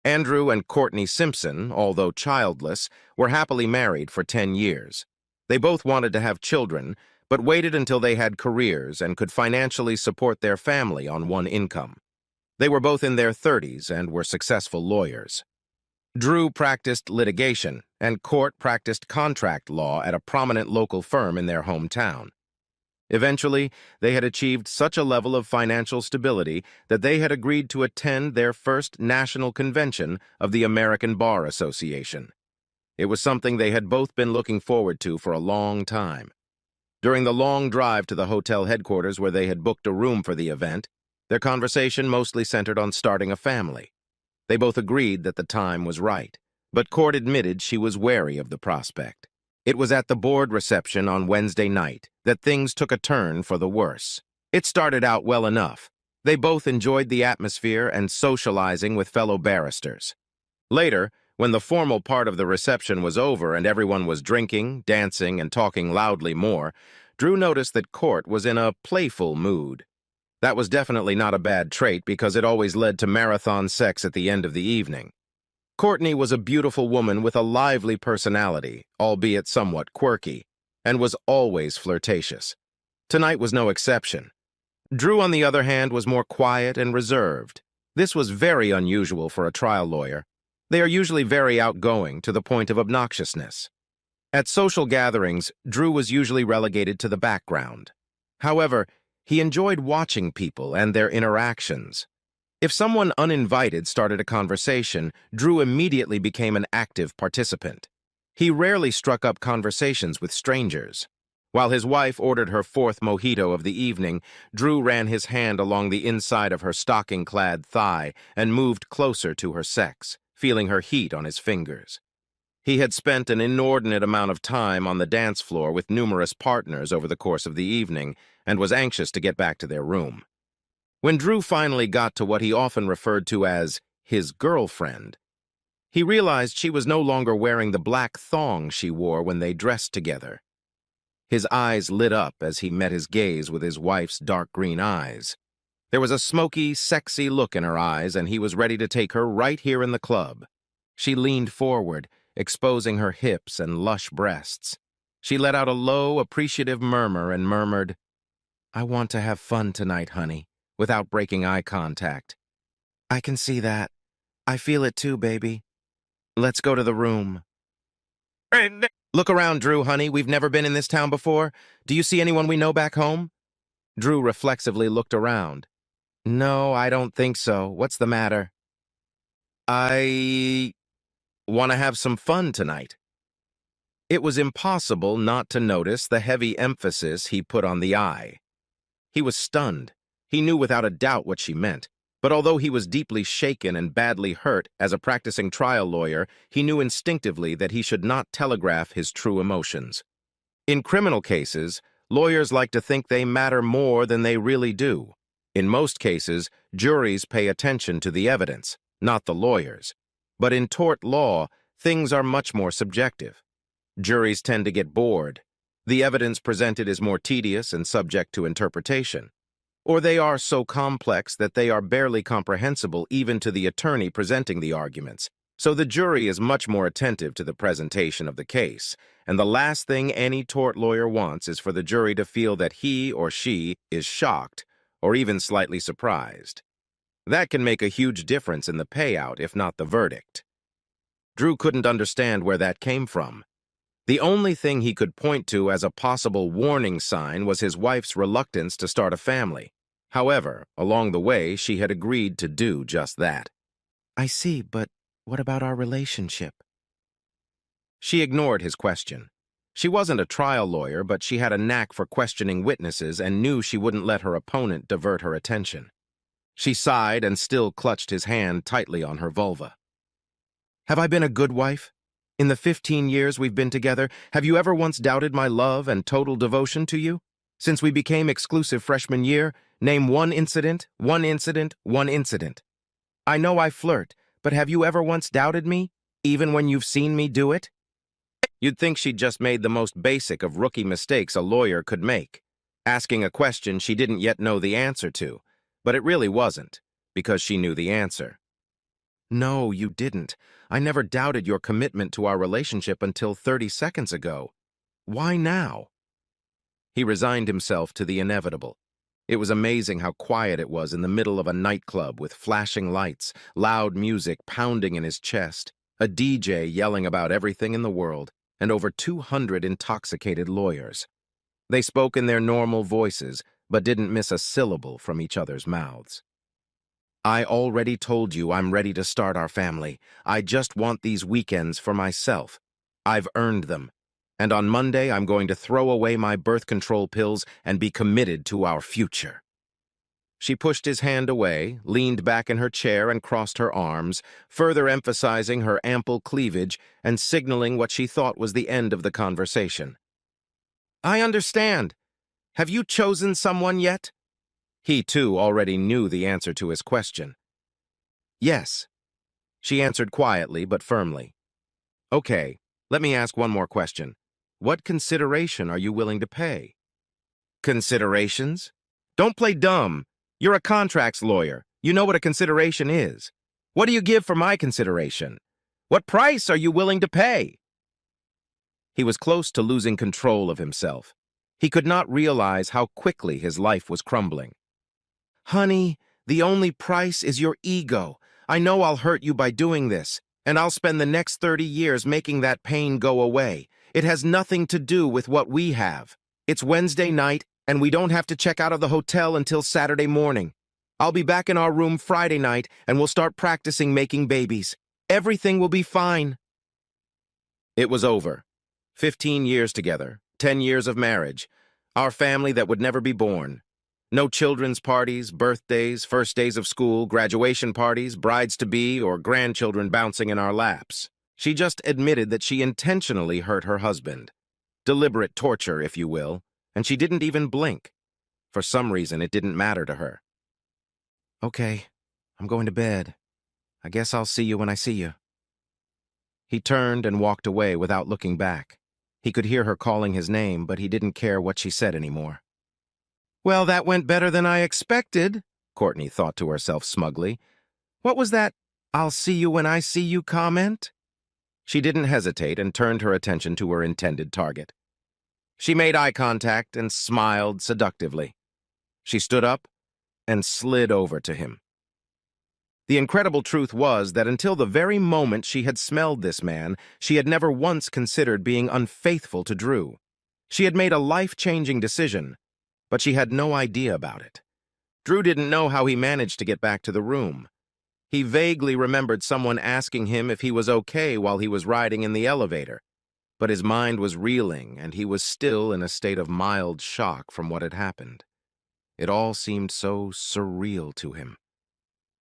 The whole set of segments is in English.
Andrew and Courtney Simpson, although childless, were happily married for 10 years. They both wanted to have children, but waited until they had careers and could financially support their family on one income. They were both in their 30s and were successful lawyers. Drew practiced litigation, and Court practiced contract law at a prominent local firm in their hometown. Eventually, they had achieved such a level of financial stability that they had agreed to attend their first national convention of the American Bar Association. It was something they had both been looking forward to for a long time. During the long drive to the hotel headquarters where they had booked a room for the event, their conversation mostly centered on starting a family. They both agreed that the time was right, but Court admitted she was wary of the prospect. It was at the board reception on Wednesday night that things took a turn for the worse. It started out well enough. They both enjoyed the atmosphere and socializing with fellow barristers. Later, when the formal part of the reception was over and everyone was drinking, dancing, and talking loudly more, Drew noticed that Court was in a playful mood. That was definitely not a bad trait because it always led to marathon sex at the end of the evening. Courtney was a beautiful woman with a lively personality, albeit somewhat quirky, and was always flirtatious. Tonight was no exception. Drew, on the other hand, was more quiet and reserved. This was very unusual for a trial lawyer. They are usually very outgoing to the point of obnoxiousness. At social gatherings, Drew was usually relegated to the background. However, he enjoyed watching people and their interactions. If someone uninvited started a conversation, Drew immediately became an active participant. He rarely struck up conversations with strangers. While his wife ordered her fourth mojito of the evening, Drew ran his hand along the inside of her stocking-clad thigh and moved closer to her sex, feeling her heat on his fingers. He had spent an inordinate amount of time on the dance floor with numerous partners over the course of the evening and was anxious to get back to their room. When Drew finally got to what he often referred to as his girlfriend, he realized she was no longer wearing the black thong she wore when they dressed together. His eyes lit up as he met his gaze with his wife's dark green eyes. There was a smoky, sexy look in her eyes, and he was ready to take her right here in the club. She leaned forward, exposing her hips and lush breasts. She let out a low, appreciative murmur and murmured, "I want to have fun tonight, honey," without breaking eye contact. "I can see that. I feel it too, baby. Let's go to the room." "Look around, Drew, honey. We've never been in this town before. Do you see anyone we know back home?" Drew reflexively looked around. "No, I don't think so. What's the matter?" "I want to have some fun tonight." It was impossible not to notice the heavy emphasis he put on the "I." He was stunned. He knew without a doubt what she meant, but although he was deeply shaken and badly hurt as a practicing trial lawyer, he knew instinctively that he should not telegraph his true emotions. In criminal cases, lawyers like to think they matter more than they really do. In most cases, juries pay attention to the evidence, not the lawyers. But in tort law, things are much more subjective. Juries tend to get bored. The evidence presented is more tedious and subject to interpretation. Or they are so complex that they are barely comprehensible even to the attorney presenting the arguments. So the jury is much more attentive to the presentation of the case, and the last thing any tort lawyer wants is for the jury to feel that he or she is shocked or even slightly surprised. That can make a huge difference in the payout, if not the verdict. Drew couldn't understand where that came from. The only thing he could point to as a possible warning sign was his wife's reluctance to start a family. However, along the way, she had agreed to do just that. "I see, but what about our relationship?" She ignored his question. She wasn't a trial lawyer, but she had a knack for questioning witnesses and knew she wouldn't let her opponent divert her attention. She sighed and still clutched his hand tightly on her vulva. "Have I been a good wife? In the 15 years we've been together, have you ever once doubted my love and total devotion to you? Since we became exclusive freshman year, name one incident, one incident, one incident. I know I flirt, but have you ever once doubted me, even when you've seen me do it?" You'd think she'd just made the most basic of rookie mistakes a lawyer could make, asking a question she didn't yet know the answer to, but it really wasn't, because she knew the answer. No, you didn't. I never doubted your commitment to our relationship until 30 seconds ago. Why now? He resigned himself to the inevitable. It was amazing how quiet it was in the middle of a nightclub with flashing lights, loud music pounding in his chest, a DJ yelling about everything in the world, and over 200 intoxicated lawyers. They spoke in their normal voices, but didn't miss a syllable from each other's mouths. I already told you I'm ready to start our family. I just want these weekends for myself. I've earned them. And on Monday, I'm going to throw away my birth control pills and be committed to our future. She pushed his hand away, leaned back in her chair and crossed her arms, further emphasizing her ample cleavage and signaling what she thought was the end of the conversation. I understand. Have you chosen someone yet? He, too, already knew the answer to his question. Yes, she answered quietly but firmly. Okay, let me ask one more question. What consideration are you willing to pay? Considerations? Don't play dumb. You're a contracts lawyer. You know what a consideration is. What do you give for my consideration? What price are you willing to pay? He was close to losing control of himself. He could not realize how quickly his life was crumbling. Honey, the only price is your ego. I know I'll hurt you by doing this, and I'll spend the next 30 years making that pain go away. It has nothing to do with what we have. It's Wednesday night, and we don't have to check out of the hotel until Saturday morning. I'll be back in our room Friday night, and we'll start practicing making babies. Everything will be fine. It was over. 15 years together, 10 years of marriage, our family that would never be born. No children's parties, birthdays, first days of school, graduation parties, brides-to-be, or grandchildren bouncing in our laps. She just admitted that she intentionally hurt her husband. Deliberate torture, if you will, and she didn't even blink. For some reason, it didn't matter to her. Okay, I'm going to bed. I guess I'll see you when I see you. He turned and walked away without looking back. He could hear her calling his name, but he didn't care what she said anymore. Well, that went better than I expected, Courtney thought to herself smugly. What was that "I'll see you when I see you" comment? She didn't hesitate and turned her attention to her intended target. She made eye contact and smiled seductively. She stood up and slid over to him. The incredible truth was that until the very moment she had smelled this man, she had never once considered being unfaithful to Drew. She had made a life-changing decision, but she had no idea about it. Drew didn't know how he managed to get back to the room. He vaguely remembered someone asking him if he was okay while he was riding in the elevator, but his mind was reeling and he was still in a state of mild shock from what had happened. It all seemed so surreal to him.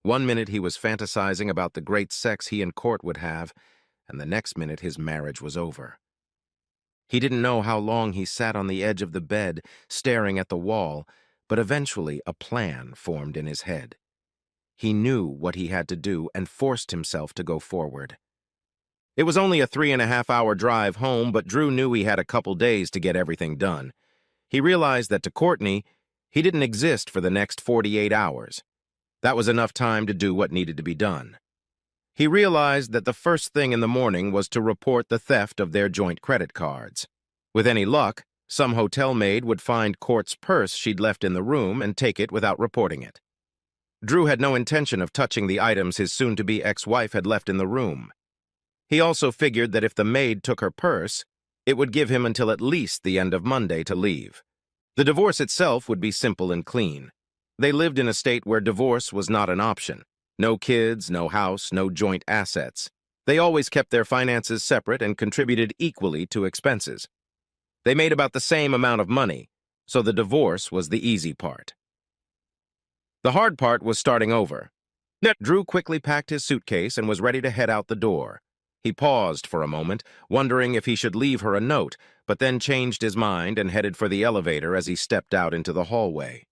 One minute he was fantasizing about the great sex he and Court would have, and the next minute his marriage was over. He didn't know how long he sat on the edge of the bed, staring at the wall, but eventually a plan formed in his head. He knew what he had to do and forced himself to go forward. It was only a 3.5-hour drive home, but Drew knew he had a couple days to get everything done. He realized that to Courtney, he didn't exist for the next 48 hours. That was enough time to do what needed to be done. He realized that the first thing in the morning was to report the theft of their joint credit cards. With any luck, some hotel maid would find Court's purse she'd left in the room and take it without reporting it. Drew had no intention of touching the items his soon-to-be ex-wife had left in the room. He also figured that if the maid took her purse, it would give him until at least the end of Monday to leave. The divorce itself would be simple and clean. They lived in a state where divorce was not an option. No kids, no house, no joint assets. They always kept their finances separate and contributed equally to expenses. They made about the same amount of money, so the divorce was the easy part. The hard part was starting over. Drew quickly packed his suitcase and was ready to head out the door. He paused for a moment, wondering if he should leave her a note, but then changed his mind and headed for the elevator as he stepped out into the hallway.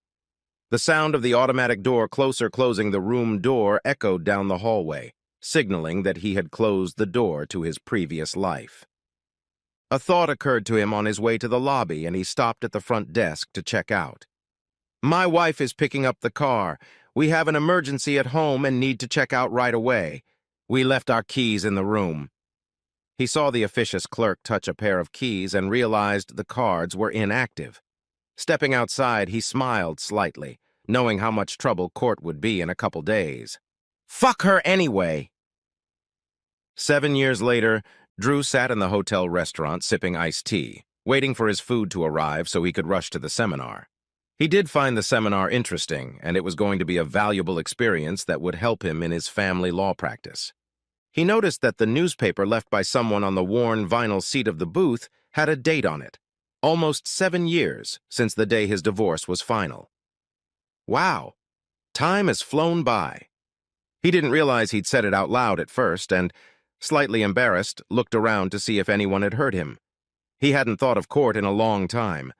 The sound of the automatic door closer closing the room door echoed down the hallway, signaling that he had closed the door to his previous life. A thought occurred to him on his way to the lobby, and he stopped at the front desk to check out. My wife is picking up the car. We have an emergency at home and need to check out right away. We left our keys in the room. He saw the officious clerk touch a pair of keys and realized the cards were inactive. Stepping outside, he smiled slightly, knowing how much trouble Court would be in a couple days. Fuck her anyway! 7 years later, Drew sat in the hotel restaurant sipping iced tea, waiting for his food to arrive so he could rush to the seminar. He did find the seminar interesting, and it was going to be a valuable experience that would help him in his family law practice. He noticed that the newspaper left by someone on the worn vinyl seat of the booth had a date on it. Almost 7 years since the day his divorce was final. Wow, time has flown by. He didn't realize he'd said it out loud at first and, slightly embarrassed, looked around to see if anyone had heard him. He hadn't thought of Court in a long time.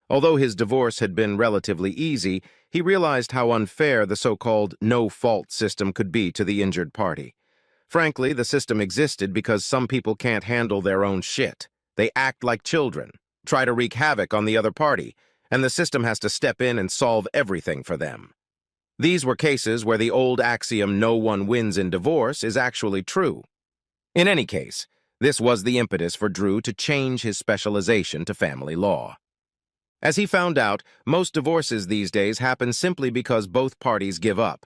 Although his divorce had been relatively easy, he realized how unfair the so-called no-fault system could be to the injured party. Frankly, the system existed because some people can't handle their own shit. They act like children, try to wreak havoc on the other party, and the system has to step in and solve everything for them. These were cases where the old axiom "no one wins in divorce" is actually true. In any case, this was the impetus for Drew to change his specialization to family law. As he found out, most divorces these days happen simply because both parties give up.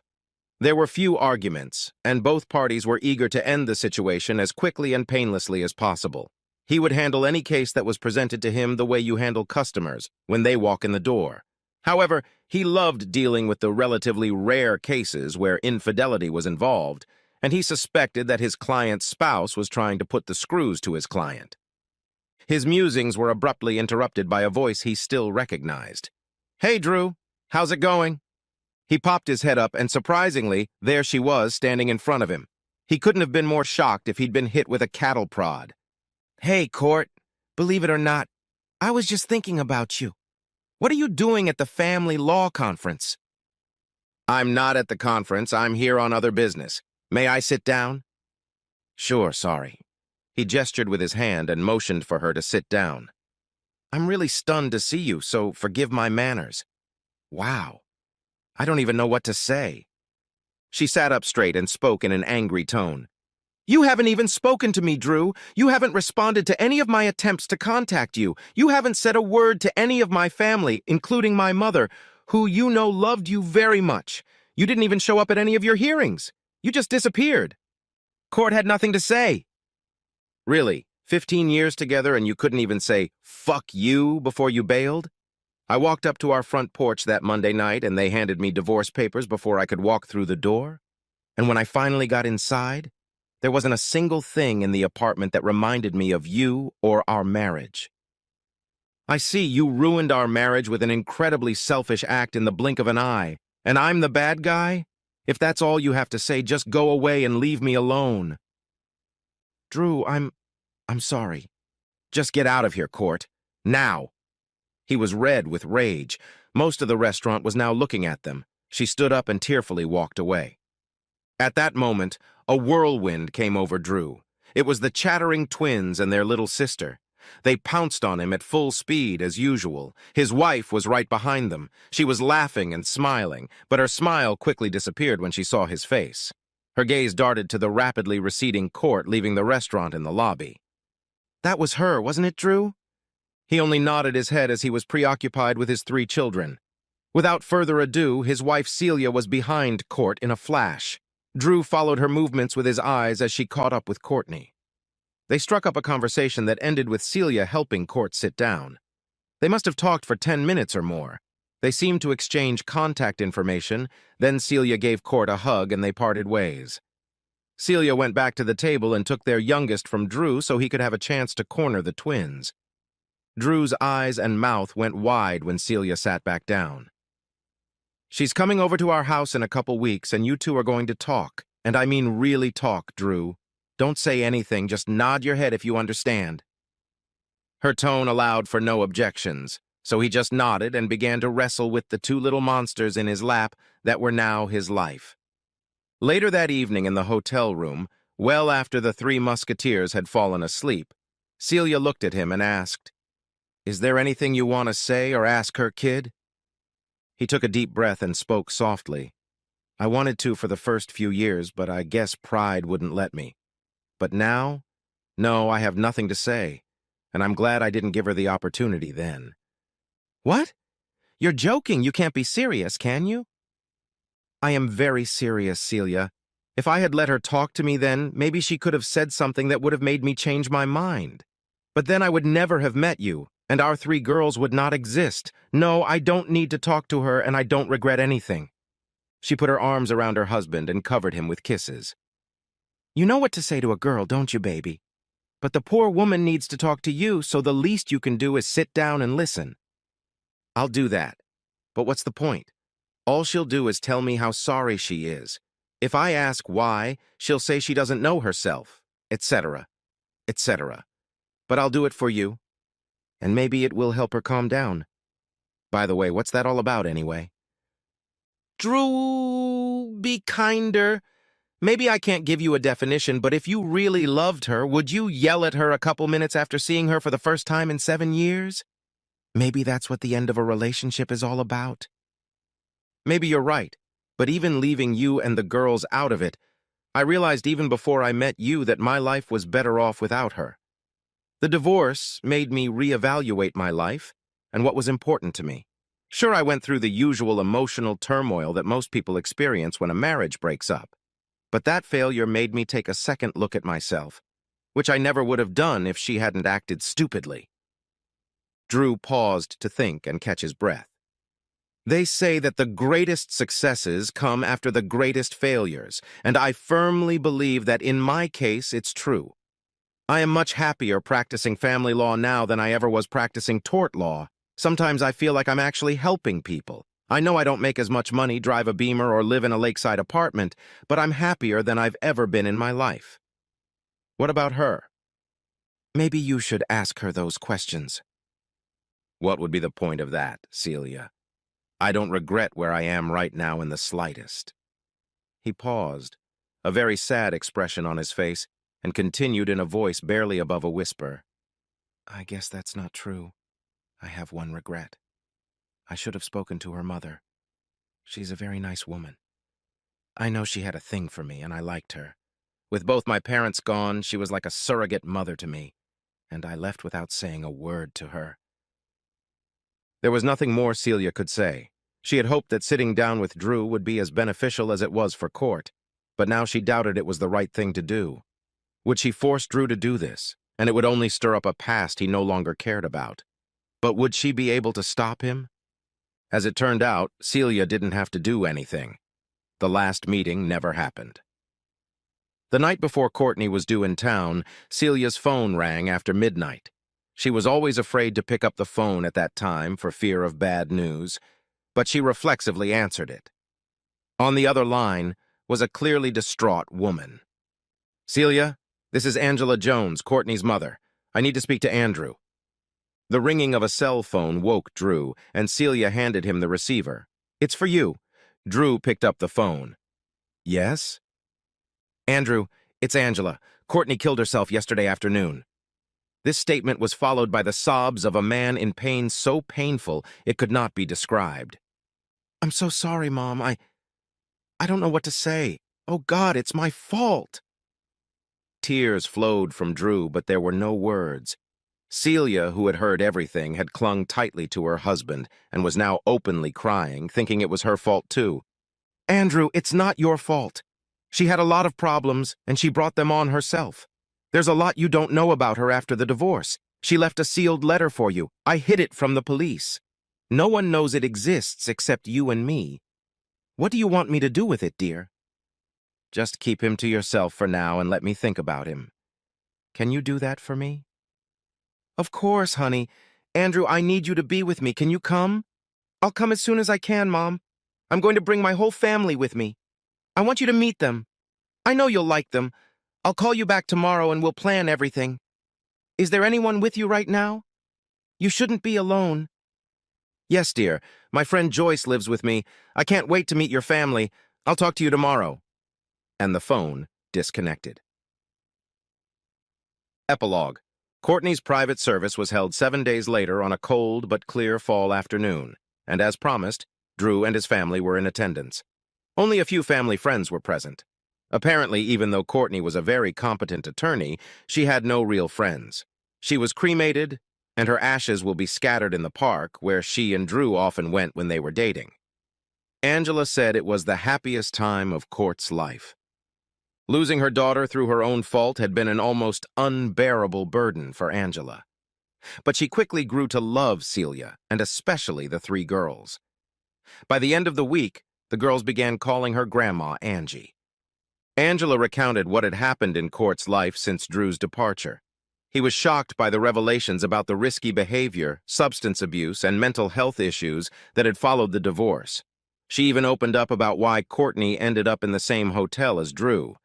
There were few arguments, and both parties were eager to end the situation as quickly and painlessly as possible. He would handle any case that was presented to him the way you handle customers when they walk in the door. However, he loved dealing with the relatively rare cases where infidelity was involved, and he suspected that his client's spouse was trying to put the screws to his client. His musings were abruptly interrupted by a voice he still recognized. "Hey, Drew, how's it going?" He popped his head up, and surprisingly, there she was standing in front of him. He couldn't have been more shocked if he'd been hit with a cattle prod. "Hey, Court, believe it or not, I was just thinking about you. What are you doing at the family law conference?" "I'm not at the conference. I'm here on other business. May I sit down?" "Sure, sorry." He gestured with his hand and motioned for her to sit down. "I'm really stunned to see you, so forgive my manners." "Wow. I don't even know what to say." She sat up straight and spoke in an angry tone. "You haven't even spoken to me, Drew. You haven't responded to any of my attempts to contact you. You haven't said a word to any of my family, including my mother, who you know loved you very much. You didn't even show up at any of your hearings. You just disappeared. Court had nothing to say." "Really? 15 years together and you couldn't even say, 'fuck you,' before you bailed?" "I walked up to our front porch that Monday night and they handed me divorce papers before I could walk through the door. And when I finally got inside, there wasn't a single thing in the apartment that reminded me of you or our marriage." "I see you ruined our marriage with an incredibly selfish act in the blink of an eye, and I'm the bad guy? If that's all you have to say, just go away and leave me alone." "Drew, I'm sorry. Just get out of here, Court. Now." He was red with rage. Most of the restaurant was now looking at them. She stood up and tearfully walked away. At that moment, a whirlwind came over Drew. It was the chattering twins and their little sister. They pounced on him at full speed, as usual. His wife was right behind them. She was laughing and smiling, but her smile quickly disappeared when she saw his face. Her gaze darted to the rapidly receding Court leaving the restaurant in the lobby. "That was her, wasn't it, Drew?" He only nodded his head as he was preoccupied with his 3 children. Without further ado, his wife Celia was behind Court in a flash. Drew followed her movements with his eyes as she caught up with Courtney. They struck up a conversation that ended with Celia helping Court sit down. They must have talked for 10 minutes or more. They seemed to exchange contact information, then Celia gave Court a hug and they parted ways. Celia went back to the table and took their youngest from Drew so he could have a chance to corner the twins. Drew's eyes and mouth went wide when Celia sat back down. "She's coming over to our house in a couple weeks and you two are going to talk, and I mean really talk, Drew. Don't say anything, just nod your head if you understand." Her tone allowed for no objections, so he just nodded and began to wrestle with the 2 little monsters in his lap that were now his life. Later that evening in the hotel room, well after the 3 musketeers had fallen asleep, Celia looked at him and asked, "Is there anything you want to say or ask her, kid?" He took a deep breath and spoke softly. I wanted to for the first few years, but I guess pride wouldn't let me. But now, no, I have nothing to say, and I'm glad I didn't give her the opportunity then. What? You're joking. You can't be serious, can you? I am very serious, Celia. If I had let her talk to me then, maybe she could have said something that would have made me change my mind. But then I would never have met you, and our three girls would not exist. No, I don't need to talk to her, and I don't regret anything. She put her arms around her husband and covered him with kisses. You know what to say to a girl, don't you, baby? But the poor woman needs to talk to you, so the least you can do is sit down and listen. I'll do that. But what's the point? All she'll do is tell me how sorry she is. If I ask why, she'll say she doesn't know herself, etc., etc. But I'll do it for you, and maybe it will help her calm down. By the way, what's that all about anyway? Drew, be kinder. Maybe I can't give you a definition, but if you really loved her, would you yell at her a couple minutes after seeing her for the first time in 7 years? Maybe that's what the end of a relationship is all about. Maybe you're right, but even leaving you and the girls out of it, I realized even before I met you that my life was better off without her. The divorce made me reevaluate my life and what was important to me. Sure, I went through the usual emotional turmoil that most people experience when a marriage breaks up. But that failure made me take a second look at myself, which I never would have done if she hadn't acted stupidly. Drew paused to think and catch his breath. They say that the greatest successes come after the greatest failures, and I firmly believe that in my case it's true. I am much happier practicing family law now than I ever was practicing tort law. Sometimes I feel like I'm actually helping people. I know I don't make as much money, drive a Beamer, or live in a lakeside apartment, but I'm happier than I've ever been in my life. What about her? Maybe you should ask her those questions. What would be the point of that, Celia? I don't regret where I am right now in the slightest. He paused, a very sad expression on his face, and continued in a voice barely above a whisper. I guess that's not true. I have one regret. I should have spoken to her mother. She's a very nice woman. I know she had a thing for me, and I liked her. With both my parents gone, she was like a surrogate mother to me, and I left without saying a word to her. There was nothing more Celia could say. She had hoped that sitting down with Drew would be as beneficial as it was for court, but now she doubted it was the right thing to do. Would she force Drew to do this, and it would only stir up a past he no longer cared about? But would she be able to stop him? As it turned out, Celia didn't have to do anything. The last meeting never happened. The night before Courtney was due in town, Celia's phone rang after midnight. She was always afraid to pick up the phone at that time for fear of bad news, but she reflexively answered it. On the other line was a clearly distraught woman. Celia, this is Angela Jones, Courtney's mother. I need to speak to Andrew. The ringing of a cell phone woke Drew, and Celia handed him the receiver. It's for you. Drew picked up the phone. Yes? Andrew, it's Angela. Courtney killed herself yesterday afternoon. This statement was followed by the sobs of a man in pain so painful it could not be described. I'm so sorry, Mom. I don't know what to say. Oh, God, it's my fault. Tears flowed from Drew, but there were no words. Celia, who had heard everything, had clung tightly to her husband and was now openly crying, thinking it was her fault too. Andrew, it's not your fault. She had a lot of problems, and she brought them on herself. There's a lot you don't know about her after the divorce. She left a sealed letter for you. I hid it from the police. No one knows it exists except you and me. What do you want me to do with it, dear? Just keep him to yourself for now and let me think about him. Can you do that for me? Of course, honey. Andrew, I need you to be with me. Can you come? I'll come as soon as I can, Mom. I'm going to bring my whole family with me. I want you to meet them. I know you'll like them. I'll call you back tomorrow and we'll plan everything. Is there anyone with you right now? You shouldn't be alone. Yes, dear. My friend Joyce lives with me. I can't wait to meet your family. I'll talk to you tomorrow. And the phone disconnected. Epilogue. Courtney's private service was held 7 days later on a cold but clear fall afternoon, and as promised, Drew and his family were in attendance. Only a few family friends were present. Apparently, even though Courtney was a very competent attorney, she had no real friends. She was cremated, and her ashes will be scattered in the park where she and Drew often went when they were dating. Angela said it was the happiest time of Court's life. Losing her daughter through her own fault had been an almost unbearable burden for Angela. But she quickly grew to love Celia, and especially the three girls. By the end of the week, the girls began calling her Grandma Angie. Angela recounted what had happened in Court's life since Drew's departure. He was shocked by the revelations about the risky behavior, substance abuse, and mental health issues that had followed the divorce. She even opened up about why Courtney ended up in the same hotel as Drew.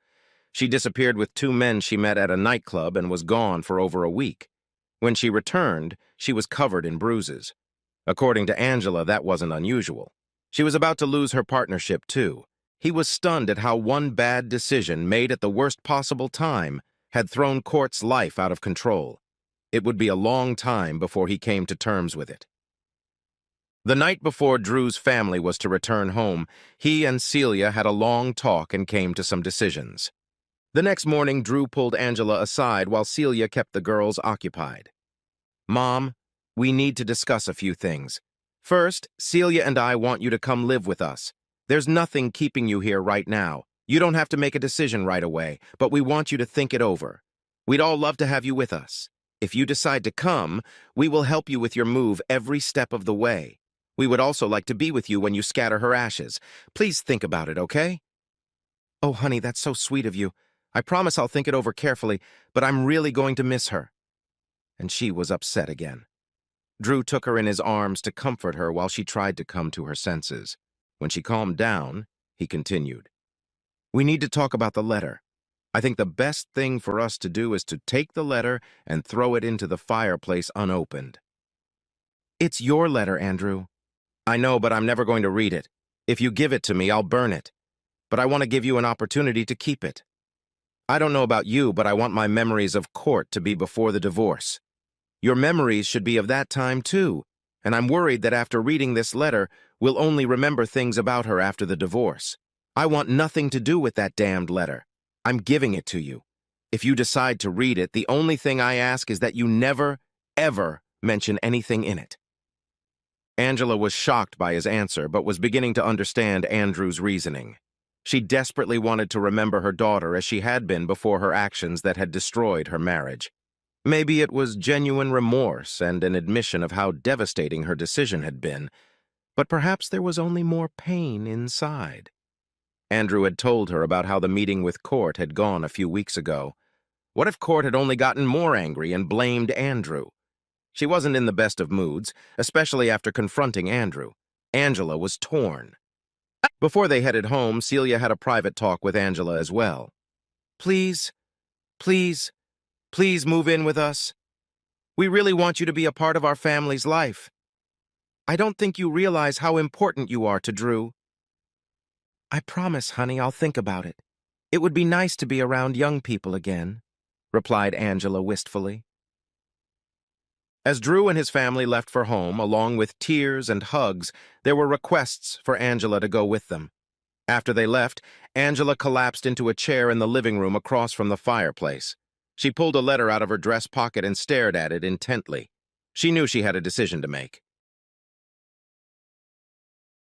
She disappeared with two men she met at a nightclub and was gone for over a week. When she returned, she was covered in bruises. According to Angela, that wasn't unusual. She was about to lose her partnership, too. He was stunned at how one bad decision made at the worst possible time had thrown Court's life out of control. It would be a long time before he came to terms with it. The night before Drew's family was to return home, he and Celia had a long talk and came to some decisions. The next morning, Drew pulled Angela aside while Celia kept the girls occupied. "Mom, we need to discuss a few things. First, Celia and I want you to come live with us. There's nothing keeping you here right now. You don't have to make a decision right away, but we want you to think it over. We'd all love to have you with us. If you decide to come, we will help you with your move every step of the way. We would also like to be with you when you scatter her ashes. Please think about it, okay?" "Oh, honey, that's so sweet of you. I promise I'll think it over carefully, but I'm really going to miss her." And she was upset again. Drew took her in his arms to comfort her while she tried to come to her senses. When she calmed down, he continued, "We need to talk about the letter. I think the best thing for us to do is to take the letter and throw it into the fireplace unopened." "It's your letter, Andrew." "I know, but I'm never going to read it. If you give it to me, I'll burn it. But I want to give you an opportunity to keep it. I don't know about you, but I want my memories of Court to be before the divorce. Your memories should be of that time, too, and I'm worried that after reading this letter, we'll only remember things about her after the divorce. I want nothing to do with that damned letter. I'm giving it to you. If you decide to read it, the only thing I ask is that you never, ever mention anything in it." Angela was shocked by his answer, but was beginning to understand Andrew's reasoning. She desperately wanted to remember her daughter as she had been before her actions that had destroyed her marriage. Maybe it was genuine remorse and an admission of how devastating her decision had been, but perhaps there was only more pain inside. Andrew had told her about how the meeting with Court had gone a few weeks ago. What if Court had only gotten more angry and blamed Andrew? She wasn't in the best of moods, especially after confronting Andrew. Angela was torn. Before they headed home, Celia had a private talk with Angela as well. "Please, please, please move in with us. We really want you to be a part of our family's life. I don't think you realize how important you are to Drew." "I promise, honey, I'll think about it. It would be nice to be around young people again," replied Angela wistfully. As Drew and his family left for home, along with tears and hugs, there were requests for Angela to go with them. After they left, Angela collapsed into a chair in the living room across from the fireplace. She pulled a letter out of her dress pocket and stared at it intently. She knew she had a decision to make.